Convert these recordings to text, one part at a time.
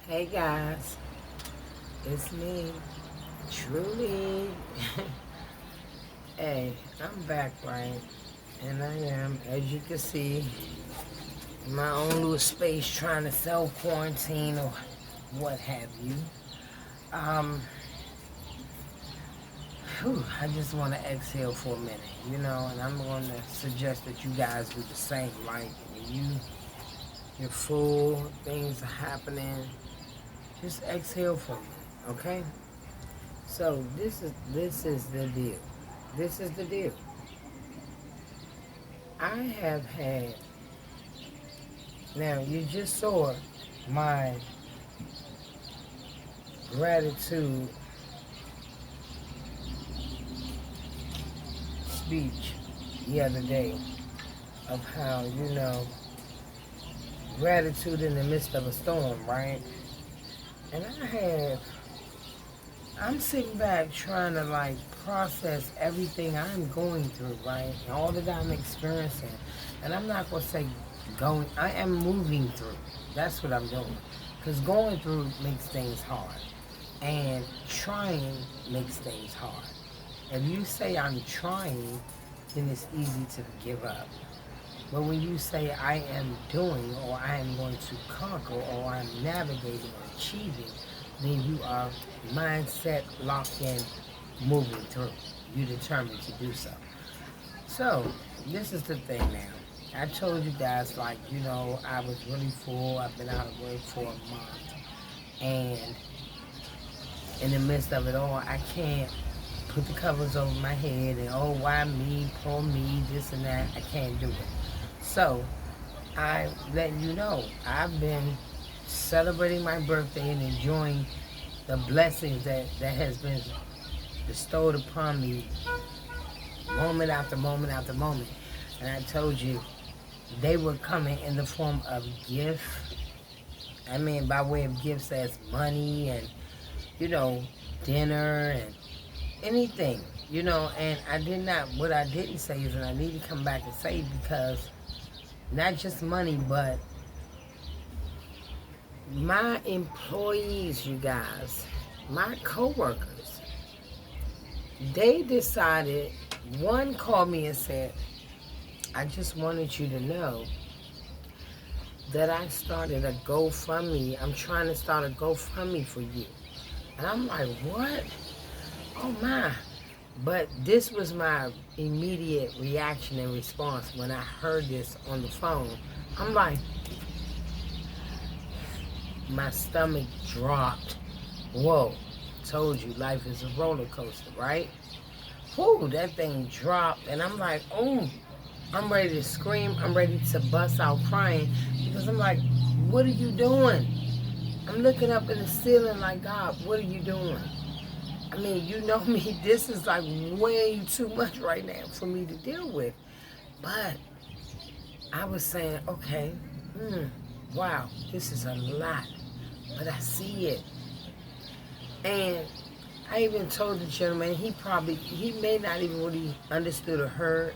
Hey guys, it's me, truly. Hey, I'm back, right? And I am, as you can see, in my own little space trying to self quarantine or what have you. Um, I just want to exhale for a minute, and I'm going to suggest that you guys do the same. Like, when you're full, things are happening, just exhale for a minute, okay? So this is the deal. This is the deal. I have had, now you just saw my gratitude speech the other day of how, gratitude in the midst of a storm, right? And I'm sitting back trying to like process everything I'm going through, right? And all that I'm experiencing. And I'm not going to say going, I am moving through. That's what I'm doing. Because going through makes things hard. And trying makes things hard. If you say I'm trying, then it's easy to give up. But when you say I am doing, or I am going to conquer, or I'm navigating or achieving, then you are mindset locked in, moving through. You determined to do so. So this is the thing now. I told you guys, like, I was really full. I've been out of work for a month. And in the midst of it all, I can't put the covers over my head and, oh, why me, poor me, this and that. I can't do it. So I letting you know, I've been celebrating my birthday and enjoying the blessings that has been bestowed upon me moment after moment after moment. And I told you, they were coming in the form of gift. I mean, by way of gifts as money and, you know, dinner and anything, and what I didn't say is, and I need to come back and say, because not just money, but my employees, you guys, my coworkers, they decided, one called me and said, I just wanted you to know that I started a GoFundMe. I'm trying to start a GoFundMe for you. And I'm like, what? Oh my. But this was my immediate reaction and response when I heard this on the phone. I'm like, my stomach dropped. Whoa, told you life is a roller coaster, right? Whoo, that thing dropped. And I'm like, oh, I'm ready to scream. I'm ready to bust out crying because I'm like, what are you doing? I'm looking up in the ceiling like, God, what are you doing? I mean, you know me, this is like way too much right now for me to deal with. But I was saying, okay, wow, this is a lot. But I see it. And I even told the gentleman, he may not even really understood or heard,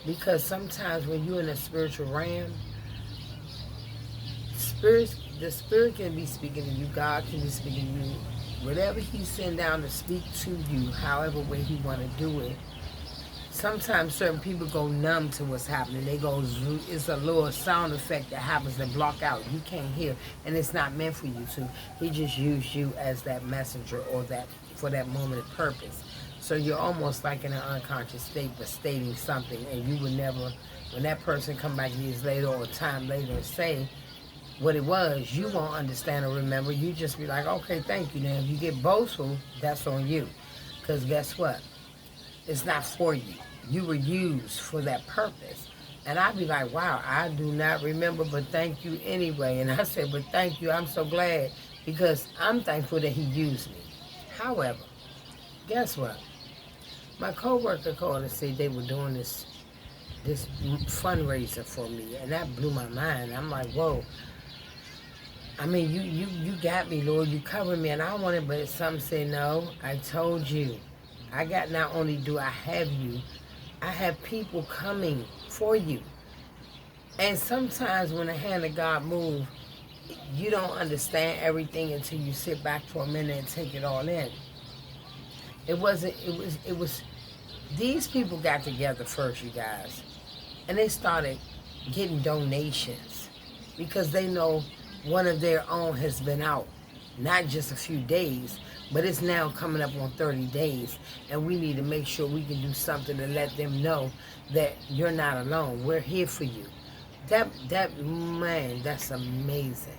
because sometimes when you're in a spiritual realm, the spirit can be speaking to you, God can be speaking to you, whatever he sent down to speak to you, however way he want to do it. Sometimes certain people go numb to what's happening. They go, it's a little sound effect that happens that block out. You can't hear, and it's not meant for you to. He just used you as that messenger, or that for that moment of purpose. So you're almost like in an unconscious state, but stating something, and you would never, when that person come back years later or time later and say what it was, you won't understand or remember. You just be like, okay, thank you. Now, if you get boastful, that's on you. Because guess what? It's not for you. You were used for that purpose. And I'd be like, wow, I do not remember, but thank you anyway. And I said, but thank you. I'm so glad, because I'm thankful that he used me. However, guess what? My coworker called and said they were doing this fundraiser for me, and that blew my mind. I'm like, whoa. I mean, you got me, Lord. You covered me, and I wanted, but some say no. I told you. I got, not only do I have you, I have people coming for you. And sometimes when the hand of God moves, you don't understand everything until you sit back for a minute and take it all in. It was these people got together first, you guys, and they started getting donations because they know one of their own has been out, not just a few days, but it's now coming up on 30 days, and we need to make sure we can do something to let them know that you're not alone. We're here for you. That man, that's amazing.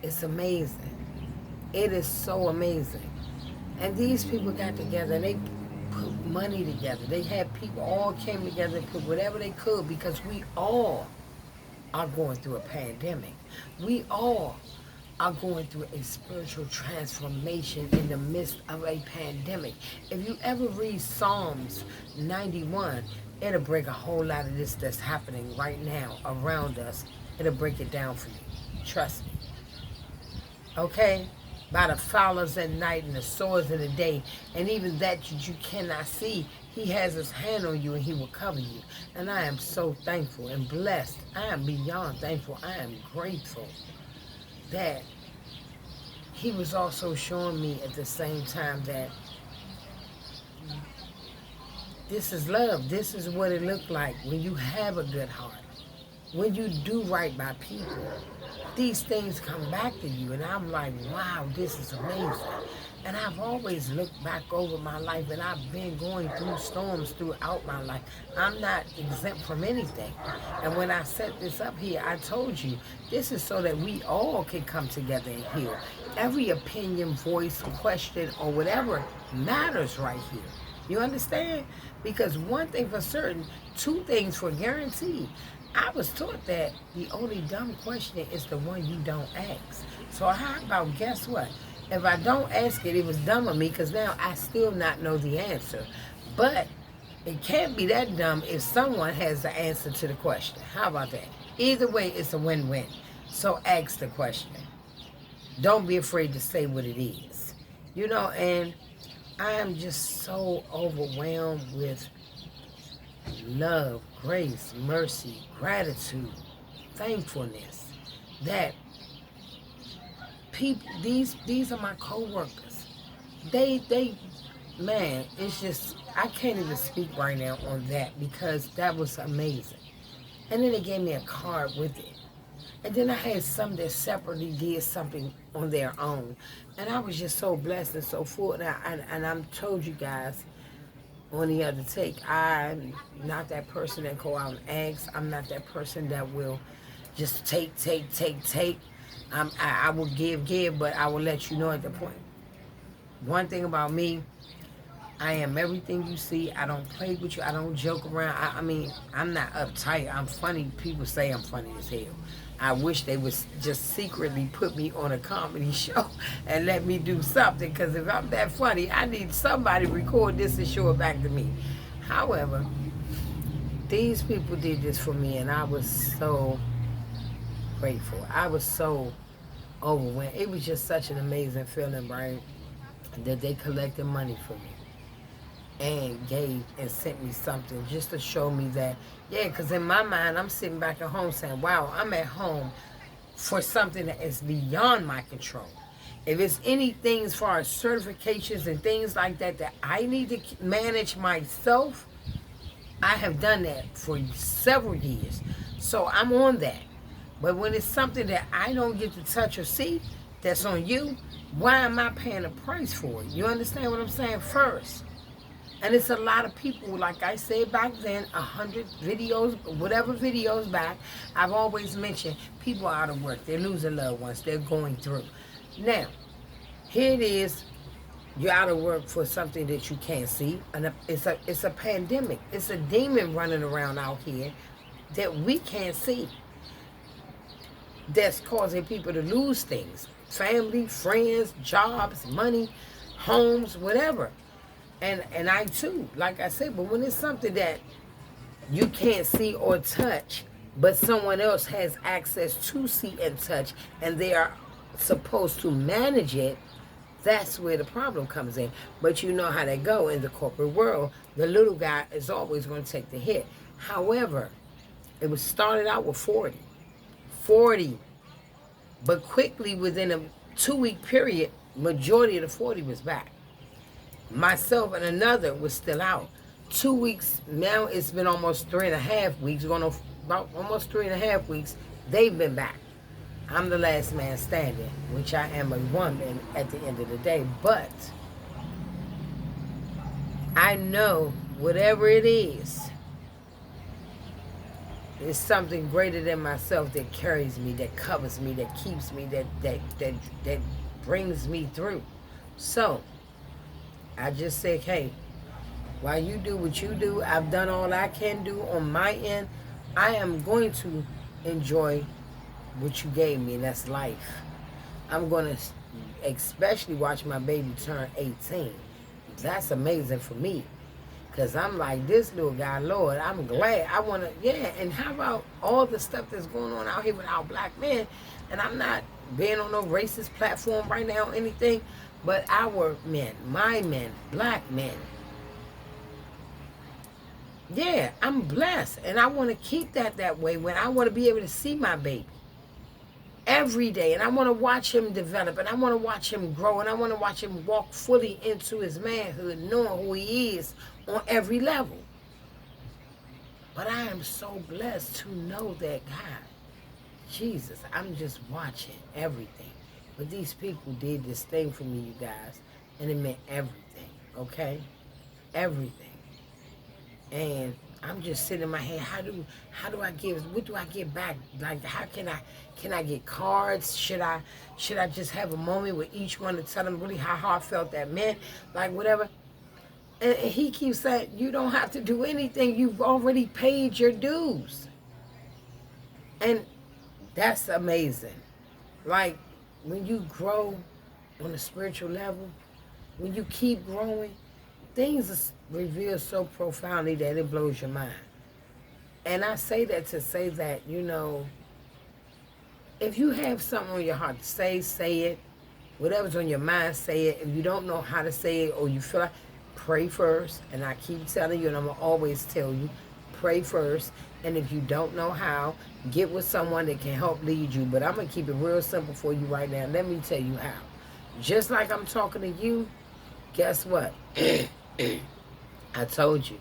It's amazing. It is so amazing. And these people got together and they put money together. They had people all came together and put whatever they could because we all are going through a pandemic. We all are going through a spiritual transformation in the midst of a pandemic. If you ever read Psalms 91, it'll break a whole lot of this that's happening right now around us. It'll break it down for you. Trust me. Okay? By the fowlers at night and the swords in the day, and even that you cannot see, he has his hand on you and he will cover you. And I am so thankful and blessed. I am beyond thankful. I am grateful that he was also showing me at the same time that this is love. This is what it looked like when you have a good heart. When you do right by people, these things come back to you. And I'm like, wow, this is amazing. And I've always looked back over my life, and I've been going through storms throughout my life. I'm not exempt from anything. And when I set this up here, I told you, this is so that we all can come together and heal. Every opinion, voice, question, or whatever matters right here. You understand? Because one thing for certain, two things for guaranteed. I was taught that the only dumb question is the one you don't ask. So how about, guess what? If I don't ask it, it was dumb of me because now I still not know the answer. But it can't be that dumb if someone has the answer to the question. How about that? Either way, it's a win-win. So ask the question. Don't be afraid to say what it is. You know, and I am just so overwhelmed with love, grace, mercy, gratitude, thankfulness that people, these are my co-workers. They man, it's just, I can't even speak right now on that because that was amazing. And then they gave me a card with it. And then I had some that separately did something on their own. And I was just so blessed and so full. And I'm told you guys on the other take, I'm not that person that go out and ask. I'm not that person that will just take. I will give, but I will let you know at the point. One thing about me, I am everything you see. I don't play with you. I don't joke around. I mean, I'm not uptight. I'm funny. People say I'm funny as hell. I wish they would just secretly put me on a comedy show and let me do something. Because if I'm that funny, I need somebody to record this and show it back to me. However, these people did this for me, and I was so grateful. I was so overwhelmed. It was just such an amazing feeling, right? That they collected money for me and gave and sent me something just to show me that, yeah, because in my mind, I'm sitting back at home saying, wow, I'm at home for something that is beyond my control. If it's anything as far as certifications and things like that that I need to manage myself, I have done that for several years. So I'm on that. But when it's something that I don't get to touch or see, that's on you, why am I paying a price for it? You understand what I'm saying? First. And it's a lot of people, like I said back then, 100 videos, whatever videos back, I've always mentioned people are out of work. They're losing loved ones. They're going through. Now, here it is. You're out of work for something that you can't see. And it's a pandemic. It's a demon running around out here that we can't see. That's causing people to lose things. Family, friends, jobs, money, homes, whatever. And I too, like I said, but when it's something that you can't see or touch, but someone else has access to see and touch, and they are supposed to manage it, that's where the problem comes in. But you know how they go in the corporate world. The little guy is always going to take the hit. However, it was started out with 40. But quickly, within a 2-week period, majority of the 40 was back. Myself and another was still out. 2 weeks, now it's been almost 3.5 weeks, going on about almost 3.5 weeks, they've been back. I'm the last man standing, which I am a woman at the end of the day. But I know whatever it is, it's something greater than myself that carries me, that covers me, that keeps me, that brings me through. So I just say, hey, while you do what you do, I've done all I can do on my end. I am going to enjoy what you gave me, and that's life. I'm going to especially watch my baby turn 18. That's amazing for me. Because I'm like, this little guy, Lord, I'm glad. I want to, yeah. And how about all the stuff that's going on out here with our black men? And I'm not being on no racist platform right now or anything, but our men, my men, black men. Yeah, I'm blessed. And I want to keep that way when I want to be able to see my baby every day, and I want to watch him develop, and I want to watch him grow, and I want to watch him walk fully into his manhood, knowing who he is on every level. But I am so blessed to know that, God, Jesus, I'm just watching everything. But these people did this thing for me, you guys, and it meant everything, okay? Everything. And I'm just sitting in my head, how do I give, what do I get back? Like, how can I get cards? Should I just have a moment with each one to tell them really how heartfelt that meant? Like, whatever. And he keeps saying, you don't have to do anything. You've already paid your dues. And that's amazing. Like, when you grow on a spiritual level, when you keep growing, things are revealed so profoundly that it blows your mind. And I say that to say that, you know, if you have something on your heart to say it. Whatever's on your mind, say it. If you don't know how to say it, or you feel like, pray first. And I keep telling you, and I'm going to always tell you, pray first. And if you don't know how, get with someone that can help lead you. But I'm going to keep it real simple for you right now. Let me tell you how. Just like I'm talking to you, guess what? I told you.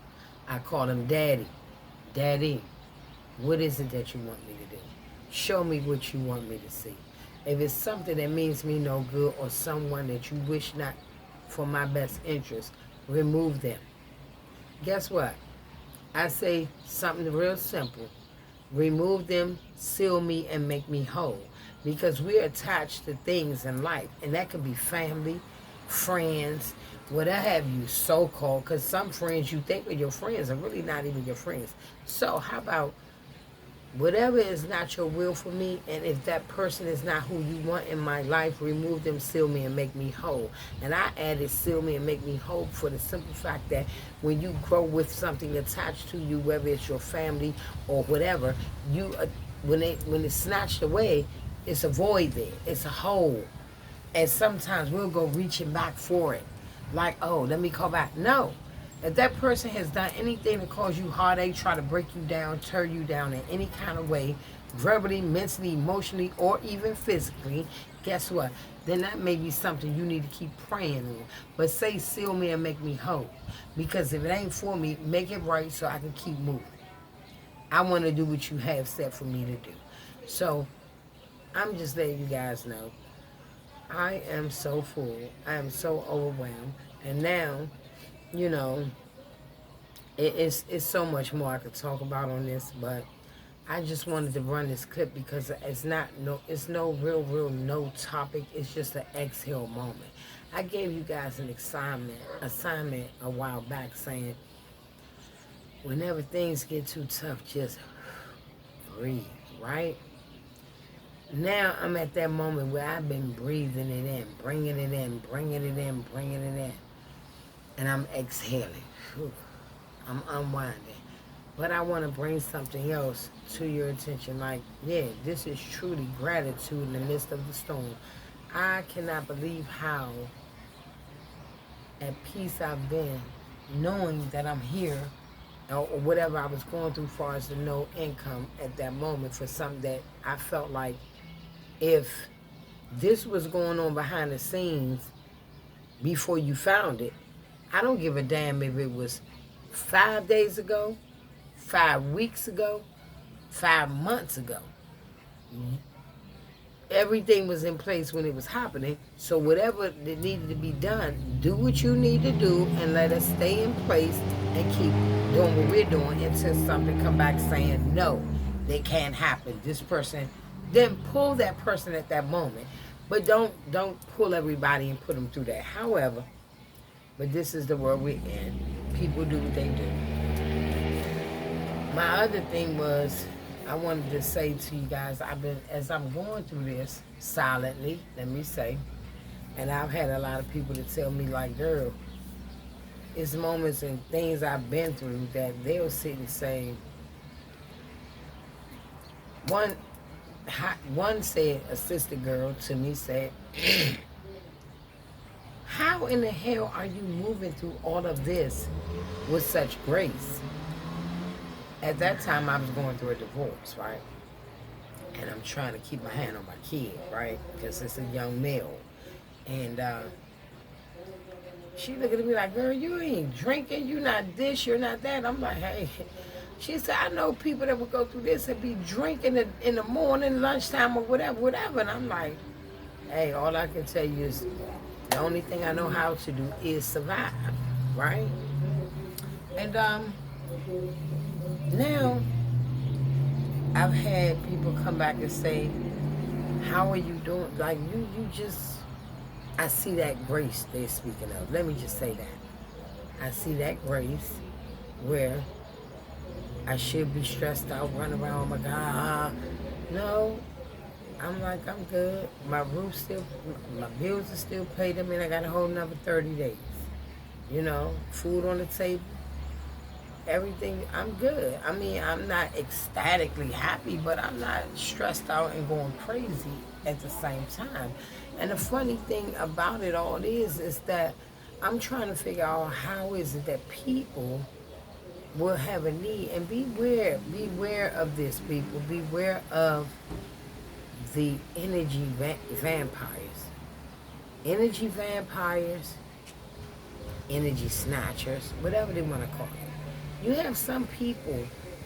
I call him Daddy. Daddy, what is it that you want me to do? Show me what you want me to see. If it's something that means me no good, or someone that you wish not for my best interest, remove them. Guess what? I say something real simple. Remove them, seal me, and make me whole. Because we're attached to things in life. And that could be family, friends, whatever have you, so-called. Because some friends you think are your friends are really not even your friends. So how about whatever is not your will for me, and if that person is not who you want in my life, remove them, seal me, and make me whole. And I added seal me and make me whole for the simple fact that when you grow with something attached to you, whether it's your family or whatever, you when it's snatched away, it's a void there. It's a hole. And sometimes we'll go reaching back for it. Like, oh, let me call back. No. If that person has done anything to cause you heartache, try to break you down, tear you down in any kind of way, verbally, mentally, emotionally, or even physically, guess what? Then that may be something you need to keep praying on. But say, seal me and make me whole. Because if it ain't for me, make it right so I can keep moving. I want to do what you have set for me to do. So, I'm just letting you guys know, I am so full. I am so overwhelmed. And now, you know, it's so much more I could talk about on this, but I just wanted to run this clip because it's no real no topic. It's just an exhale moment. I gave you guys an assignment a while back saying, whenever things get too tough, just breathe, right? Now I'm at that moment where I've been breathing it in, bringing it in, bringing it in, bringing it in. And I'm exhaling. Whew. I'm unwinding. But I want to bring something else to your attention. Like, yeah, this is truly gratitude in the midst of the storm. I cannot believe how at peace I've been knowing that I'm here, or whatever I was going through as far as the no income at that moment for something that I felt like if this was going on behind the scenes before you found it. I don't give a damn if it was 5 days ago, 5 weeks ago, 5 months ago. Everything was in place when it was happening. So whatever that needed to be done, do what you need to do and let us stay in place and keep doing what we're doing until something come back saying, no, they can't happen. This person, then pull that person at that moment. But don't pull everybody and put them through that. However, but this is the world we're in. People do what they do. My other thing was, I wanted to say to you guys, as I'm going through this silently, let me say, and I've had a lot of people to tell me, like, girl, it's moments and things I've been through that they'll sit and say, one said, a sister girl to me said, how in the hell are you moving through all of this with such grace? At that time, I was going through a divorce, right? And I'm trying to keep my hand on my kid, right? Because it's a young male. And she looked at me like, girl, you ain't drinking, you not this, you're not that. I'm like, hey. She said, I know people that would go through this and be drinking in the morning, lunchtime, or whatever. And I'm like, hey, all I can tell you is the only thing I know how to do is survive, right? And now, I've had people come back and say, how are you doing? Like, you just, I see that grace they're speaking of. Let me just say that. I see that grace where I should be stressed out, running around, oh my God. No, I'm like, I'm good. My roof still, my bills are still paid. I mean, I got a whole another 30 days. You know, food on the table. Everything, I'm good. I mean, I'm not ecstatically happy, but I'm not stressed out and going crazy at the same time. And the funny thing about it all is that I'm trying to figure out how is it that people will have a need, and beware of this, people. Beware of the energy vampires. Energy vampires, energy snatchers, whatever they want to call it. You have some people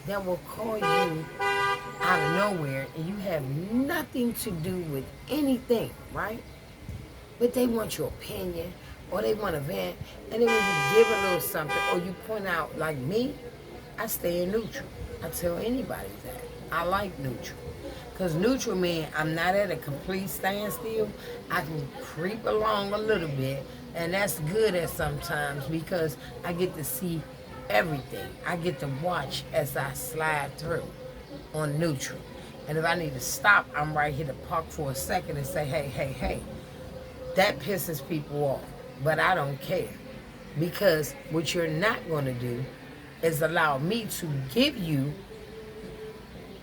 that will call you out of nowhere and you have nothing to do with anything, right? But they want your opinion or they want to vent, and then when you give a little something or you point out, like me, I stay in neutral. I tell anybody that. I like neutral. Because neutral means I'm not at a complete standstill. I can creep along a little bit, and that's good at sometimes because I get to see everything. I get to watch as I slide through on neutral. And if I need to stop, I'm right here to park for a second and say, hey. That pisses people off. But I don't care. Because what you're not going to do is allow me to give you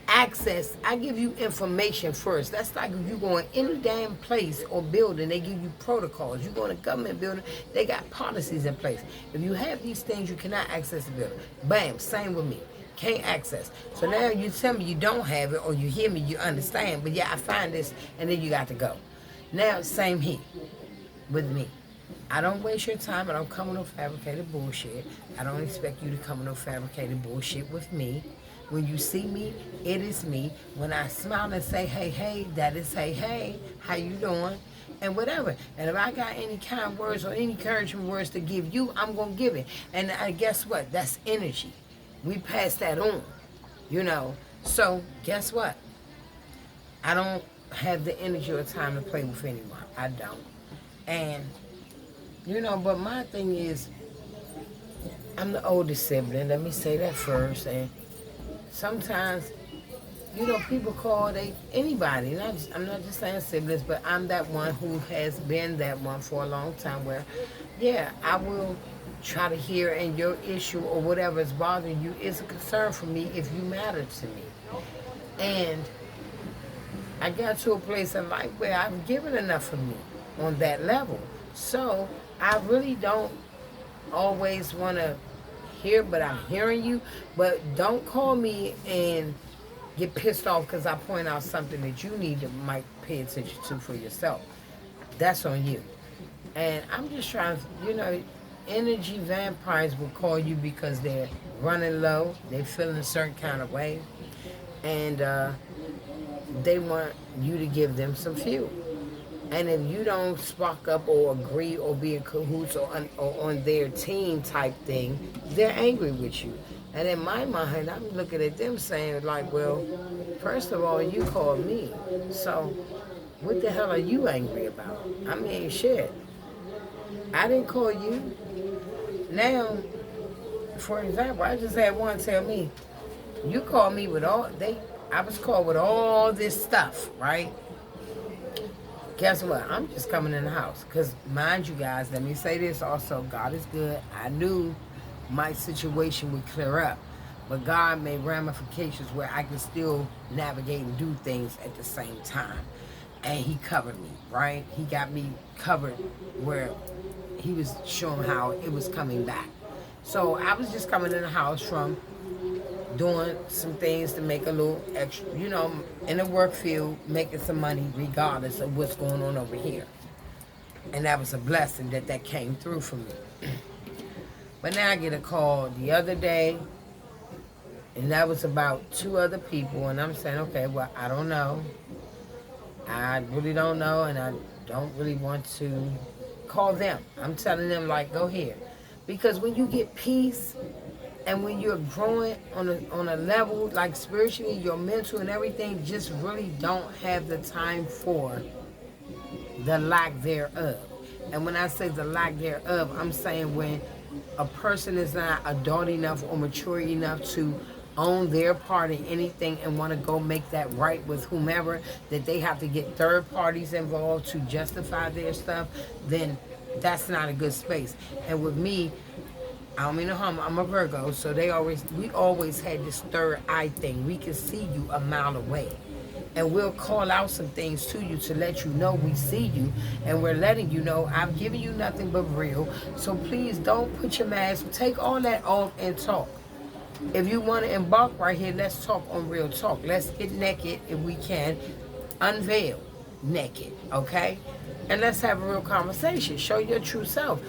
access. I give you information first. That's like if you go in any damn place or building, they give you protocols. You go in a government building, they got policies in place. If you have these things, you cannot access the building. Bam, same with me. Can't access. So now you tell me you don't have it, or you hear me, you understand, but yeah, I find this, and then you got to go. Now, same here with me. I don't waste your time. I don't come with no fabricated bullshit. I don't expect you to come with no fabricated bullshit with me. When you see me, it is me. When I smile and say, hey, that is hey, how you doing? And whatever. And if I got any kind words or any encouragement words to give you, I'm going to give it. And guess what? That's energy. We pass that on, you know. So guess what? I don't have the energy or time to play with anyone. I don't. And, you know, but my thing is, I'm the oldest sibling. Let me say that first. And sometimes, you know, people call anybody. I'm not just saying siblings, but I'm that one who has been that one for a long time where, yeah, I will try to hear, and your issue or whatever is bothering you is a concern for me if you matter to me. And I got to a place in life where I've given enough of me on that level. So I really don't always want to hear, but I'm hearing you. But don't call me and get pissed off because I point out something that you need to might pay attention to for yourself. That's on you. And I'm just trying to, energy vampires will call you because they're running low, they feeling a certain kind of way, and they want you to give them some fuel. And if you don't spark up or agree or be in cahoots or on their team type thing, they're angry with you. And in my mind, I'm looking at them saying, like, well, first of all, you called me. So what the hell are you angry about? I mean, shit. I didn't call you. Now, for example, I just had one tell me, you called me with I was called with all this stuff, right? Guess what? I'm just coming in the house. Because, mind you guys, let me say this also. God is good. I knew my situation would clear up. But God made ramifications where I can still navigate and do things at the same time. And He covered me, right? He got me covered where He was showing how it was coming back. So I was just coming in the house from doing some things to make a little extra, in the work field, making some money regardless of what's going on over here. And that was a blessing that came through for me. But now I get a call the other day, and that was about 2 other people, and I'm saying, okay, well, I don't know. I really don't know, and I don't really want to call them. I'm telling them, like, go here. Because when you get peace, and when you're growing on a level, like spiritually, your mental and everything, just really don't have the time for the lack thereof. And when I say the lack thereof, I'm saying when a person is not adult enough or mature enough to own their part in anything and want to go make that right with whomever, that they have to get third parties involved to justify their stuff, then that's not a good space. And with me, I don't mean to harm, I'm a Virgo, so we always had this third eye thing. We can see you a mile away. And we'll call out some things to you to let you know we see you. And we're letting you know, I've given you nothing but real. So please don't put your mask, take all that off and talk. If you want to embark right here, let's talk on real talk. Let's get naked if we can. Unveil naked, okay? And let's have a real conversation. Show your true self.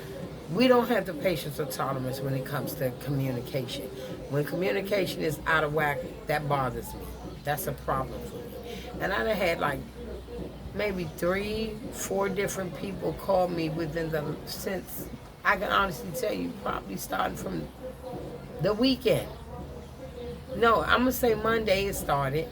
We don't have the patience or tolerance when it comes to communication. When communication is out of whack, that bothers me. That's a problem for me. And I done had like maybe 3, 4 different people call me since, I can honestly tell you, probably starting from the weekend. No, I'm going to say Monday it started.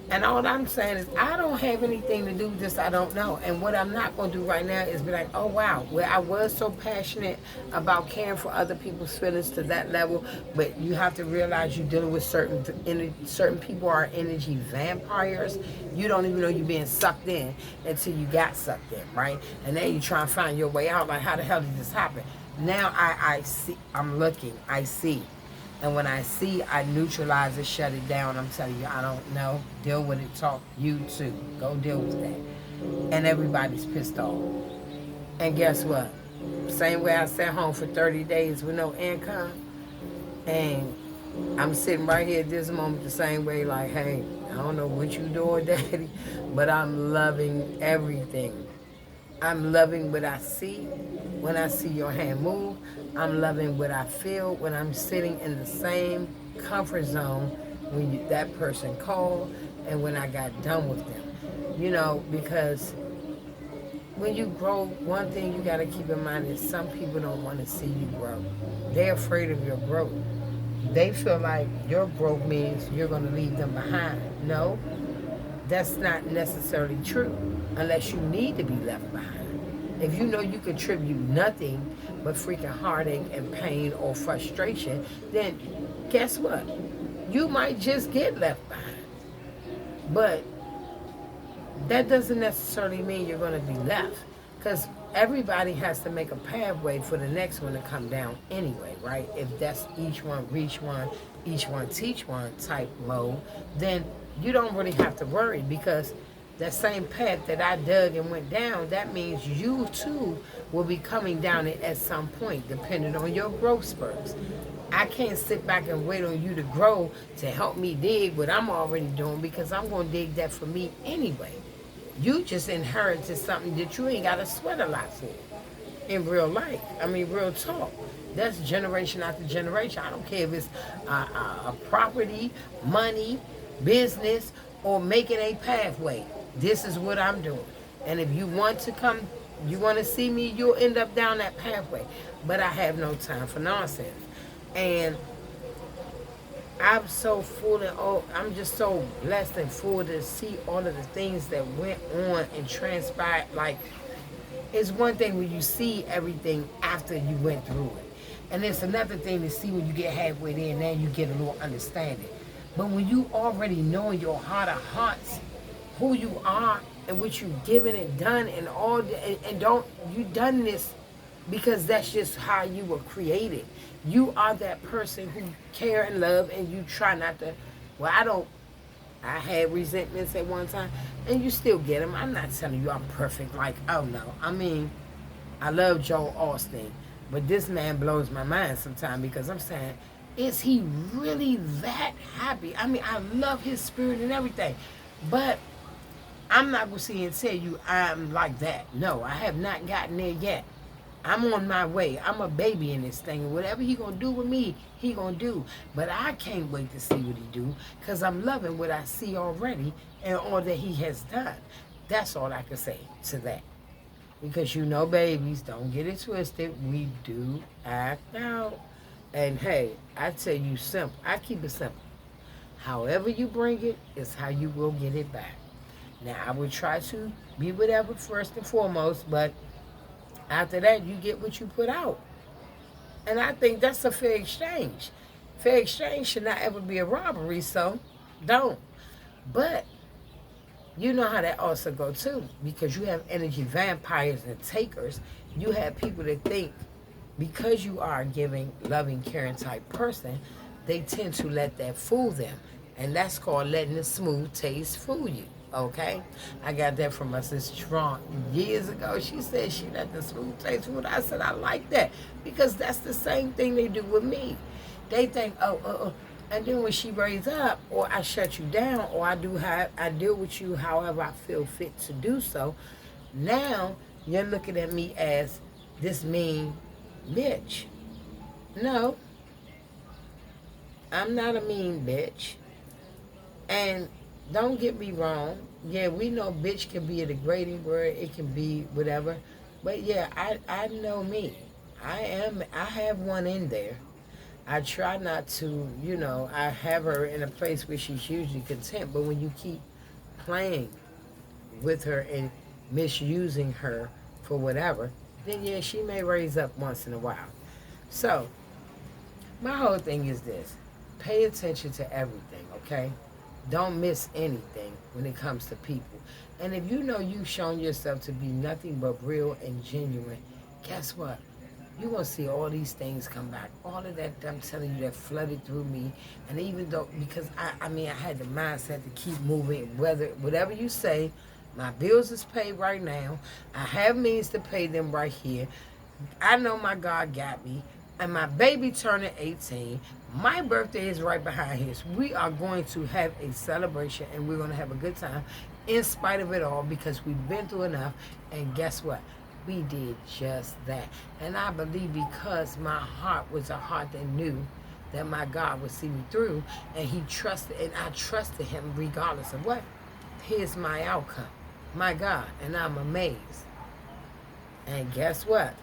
And all I'm saying is I don't have anything to do with this I don't know. And what I'm not going to do right now is be like, oh, wow, well, I was so passionate about caring for other people's feelings to that level. But you have to realize you're dealing with certain people are energy vampires. You don't even know you're being sucked in until you got sucked in, right? And then you try and find your way out. Like, how the hell did this happen? Now I see, I'm looking, I see. And when I see, I neutralize it, shut it down. I'm telling you, I don't know. Deal with it, talk. You too. Go deal with that. And everybody's pissed off. And guess what? Same way I sat home for 30 days with no income. And I'm sitting right here at this moment the same way, like, hey, I don't know what you doing, Daddy, but I'm loving everything. I'm loving what I see when I see your hand move. I'm loving what I feel when I'm sitting in the same comfort zone when that person called and when I got done with them. Because when you grow, one thing you got to keep in mind is some people don't want to see you grow. They're afraid of your growth. They feel like your growth means you're going to leave them behind. No, that's not necessarily true unless you need to be left behind. If you know you contribute nothing but freaking heartache and pain or frustration, then guess what? You might just get left behind. But that doesn't necessarily mean you're going to be left. Because everybody has to make a pathway for the next one to come down anyway, right? If that's each one reach one, each one teach one type mode, then you don't really have to worry, because that same path that I dug and went down, that means you too will be coming down it at some point, depending on your growth spurts. I can't sit back and wait on you to grow to help me dig what I'm already doing, because I'm going to dig that for me anyway. You just inherited something that you ain't got to sweat a lot for in real life. I mean, real talk. That's generation after generation. I don't care if it's a property, money, business, or making a pathway. This is what I'm doing. And if you want to come, you want to see me, you'll end up down that pathway. But I have no time for nonsense. And I'm so full and I'm just so blessed and full to see all of the things that went on and transpired. Like, it's one thing when you see everything after you went through it. And it's another thing to see when you get halfway there and then you get a little understanding. But when you already know in your heart of hearts who you are and what you've given and done and all, and don't, you done this because that's just how you were created. You are that person who care and love, and you try not to, well, I had resentments at one time, and you still get them. I'm not telling you I'm perfect, like, oh no. I mean, I love Joel Austin, but this man blows my mind sometimes, because I'm saying, is he really that happy? I mean, I love his spirit and everything, but I'm not going to sit and tell you I'm like that. No, I have not gotten there yet. I'm on my way. I'm a baby in this thing. And whatever he going to do with me, he going to do. But I can't wait to see what he do, because I'm loving what I see already and all that he has done. That's all I can say to that. Because you know, babies, don't get it twisted. We do act out. And hey, I tell you simple. I keep it simple. However you bring it is how you will get it back. Now, I would try to be whatever first and foremost, but after that, you get what you put out. And I think that's a fair exchange. Fair exchange should not ever be a robbery, so don't. But you know how that also go too, because you have energy vampires and takers. You have people that think because you are a giving, loving, caring type person, they tend to let that fool them. And that's called letting the smooth taste fool you. Okay? I got that from my sister Strong years ago. She said she let the smooth taste fool. I said, I like that, because that's the same thing they do with me. They think, and then when she raise up, or I shut you down, or I deal with you however I feel fit to do so, now you're looking at me as this mean bitch. No, I'm not a mean bitch. And don't get me wrong. Yeah, we know bitch can be a degrading word. It can be whatever. But yeah, I know me. I have one in there. I try not to, I have her in a place where she's usually content. But when you keep playing with her and misusing her for whatever, then yeah, she may raise up once in a while. So, my whole thing is this. Pay attention to everything, okay? Don't miss anything when it comes to people. And if you know you've shown yourself to be nothing but real and genuine, guess what? You're going to see all these things come back. All of that, I'm telling you, that flooded through me. And even though, because I had the mindset to keep moving, whatever you say, my bills is paid right now. I have means to pay them right here. I know my God got me. And my baby turning 18. My birthday is right behind his. We are going to have a celebration, and we're going to have a good time in spite of it all, because we've been through enough. And guess what? We did just that. And I believe because my heart was a heart that knew that my God would see me through, and he trusted, and I trusted him regardless of what. Here's my outcome. My God. And I'm amazed. And guess what?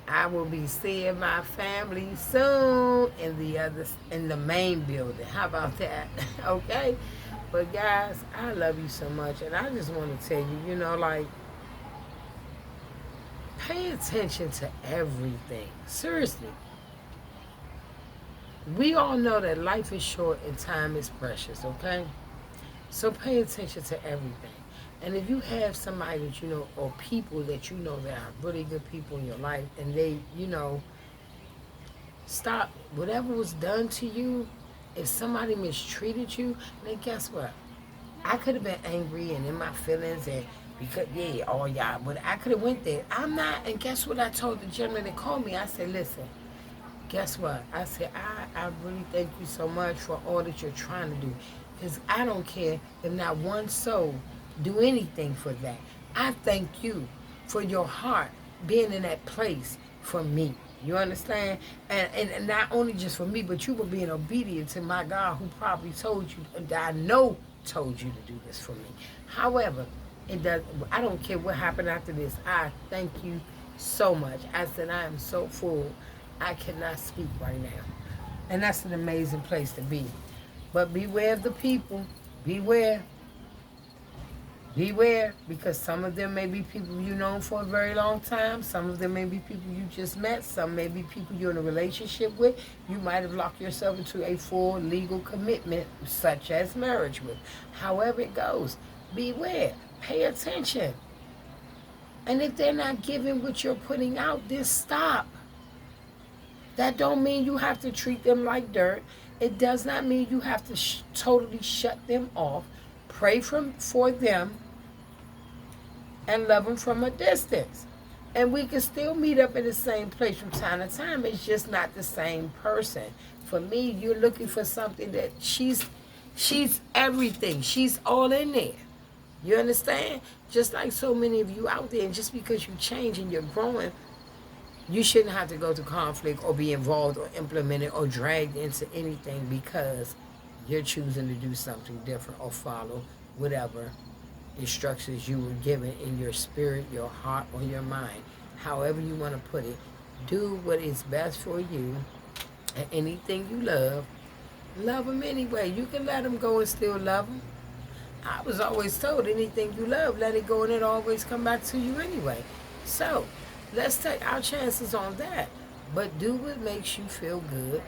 I will be seeing my family soon in the main building. How about that? Okay? But guys, I love you so much, and I just want to tell you, pay attention to everything. Seriously. We all know that life is short and time is precious, okay? So pay attention to everything. And if you have somebody that you know, or people that you know that are really good people in your life, and they, stop whatever was done to you. If somebody mistreated you, then guess what? I could have been angry and in my feelings, and because, but I could have went there. I'm not, and guess what I told the gentleman that called me? I said, listen, guess what? I said, I really thank you so much for all that you're trying to do. Because I don't care if not one soul do anything for that. I thank you for your heart being in that place for me. You understand? And not only just for me, but you were being obedient to my God who probably told you, that I know told you to do this for me. However, it does. I don't care what happened after this. I thank you so much. I said, I am so full. I cannot speak right now. And that's an amazing place to be. But beware of the people. Beware. Beware, because some of them may be people you known for a very long time. Some of them may be people you just met. Some may be people you're in a relationship with. You might have locked yourself into a full legal commitment, such as marriage with. However it goes, beware. Pay attention. And if they're not giving what you're putting out, then stop. That don't mean you have to treat them like dirt. It does not mean you have to totally shut them off. Pray for them and love them from a distance. And we can still meet up in the same place from time to time. It's just not the same person. For me, you're looking for something that she's everything. She's all in there. You understand? Just like so many of you out there, and just because you change and you're growing, you shouldn't have to go to conflict or be involved or implemented or dragged into anything because you're choosing to do something different or follow whatever instructions you were given in your spirit, your heart, or your mind. However you want to put it, do what is best for you. And anything you love them anyway. You can let them go and still love them. I was always told anything you love, let it go and it always come back to you anyway. So let's take our chances on that. But do what makes you feel good.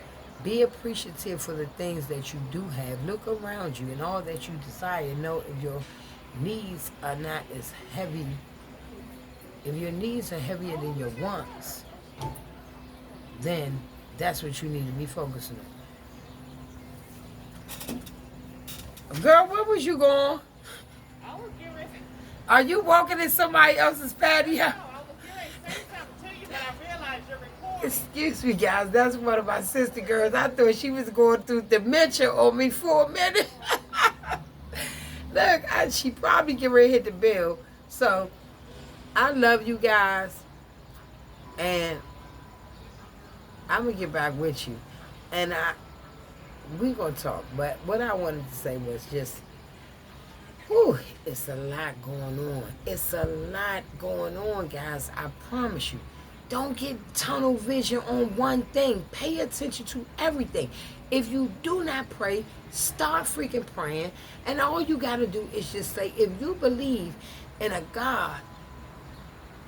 Be appreciative for the things that you do have. Look around you and all that you desire. Know if your needs are not as heavy, if your needs are heavier than your wants, then that's what you need to be focusing on. Girl, where was you going? I was getting ready. Are you walking in somebody else's patio? No, I was getting ready to say something to you, but I realized you're recording. Excuse me, guys. That's one of my sister girls. I thought she was going through dementia on me for a minute. Look, she probably get ready to hit the bill. So, I love you guys. And I'm going to get back with you. And we're going to talk. But what I wanted to say was just, whew, it's a lot going on. It's a lot going on, guys. I promise you. Don't get tunnel vision on one thing. Pay attention to everything. If you do not pray, start freaking praying. And all you got to do is just say, if you believe in a God.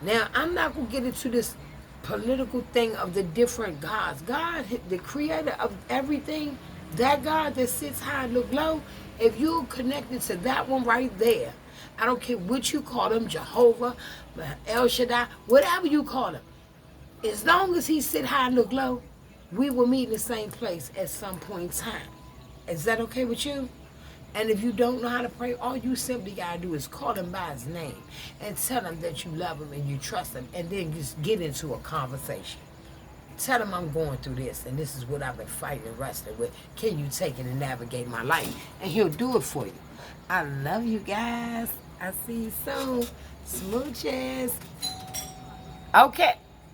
Now, I'm not going to get into this political thing of the different gods. God, the creator of everything, that God that sits high and look low, if you're connected to that one right there, I don't care what you call him, Jehovah, El Shaddai, whatever you call him, as long as he sit high and look low, we will meet in the same place at some point in time. Is that okay with you? And if you don't know how to pray, all you simply got to do is call him by his name and tell him that you love him and you trust him, and then just get into a conversation. Tell him I'm going through this, and this is what I've been fighting and wrestling with. Can you take it and navigate my life? And he'll do it for you. I love you guys. I'll see you soon. Smooches. Okay.